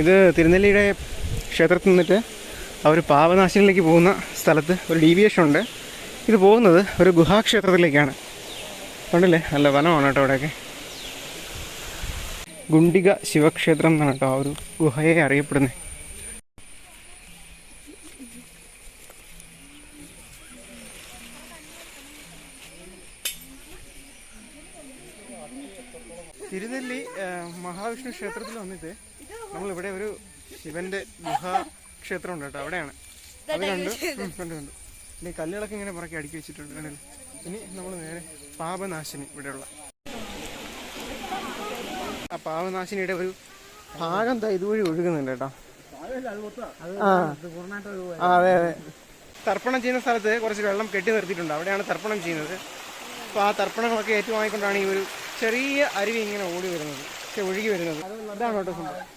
ഇത് തിരുനെല്ലിയുടെ ക്ഷേത്രത്തിൽ നിന്നിട്ട് ആ ഒരു പാപനാശിനിലേക്ക് പോകുന്ന സ്ഥലത്ത് ഒരു ഡീവിയേഷൻ ഉണ്ട്. ഇത് പോകുന്നത് ഒരു ഗുഹാക്ഷേത്രത്തിലേക്കാണ്. കണ്ടില്ലേ, നല്ല വനമാണ് കേട്ടോ അവിടെയൊക്കെ. ഗുണ്ടിക ശിവക്ഷേത്രം എന്നാണ് കേട്ടോ ആ ഒരു ഗുഹയെ അറിയപ്പെടുന്നത്. തിരുനെല്ലി മഹാവിഷ്ണു ക്ഷേത്രത്തിൽ വന്നിട്ട് നമ്മളിവിടെ ഒരു ശിവന്റെ ഗുഹാക്ഷേത്രം ഉണ്ട് കേട്ടോ, അവിടെയാണ്. അത് കണ്ടു. ഇനി കല്ലുകളൊക്കെ ഇങ്ങനെ പുറകെ അടുക്കി വെച്ചിട്ടുണ്ട്. ഇനി നമ്മൾ നേരെ പാപനാശിനി ഇവിടെയുള്ള ആ പാപനാശിനിയുടെ ഒരു ഭാഗം ഇതുവഴി ഒഴുകുന്നുണ്ട് കേട്ടോ. അതെ. തർപ്പണം ചെയ്യുന്ന സ്ഥലത്ത് കുറച്ച് വെള്ളം കെട്ടി നിർത്തിയിട്ടുണ്ട്. അവിടെയാണ് തർപ്പണം ചെയ്യുന്നത്. അപ്പോൾ ആ തർപ്പണങ്ങളൊക്കെ ഏറ്റുവാങ്ങിക്കൊണ്ടാണ് ഈ ഒരു ചെറിയ അരുവി ഇങ്ങനെ ഒഴുകി വരുന്നത്. ഇതാണ് കേട്ടോ സംഭവം.